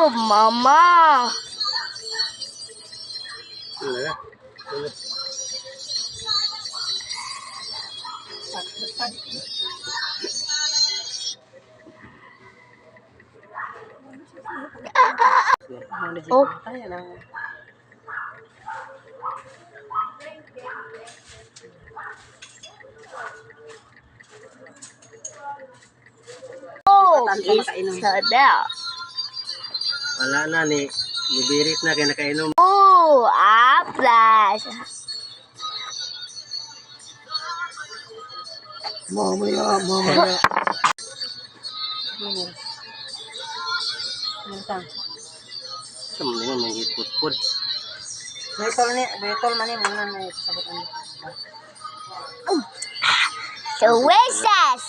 Oh, mama. Oh. Oh, Isabel. Wala na ni. Nibirit na kaya nakainom. Oh, Aplas. Mamaya. Sama naman manghipot-pot. Betol man ni muna na sabutan. Delicious.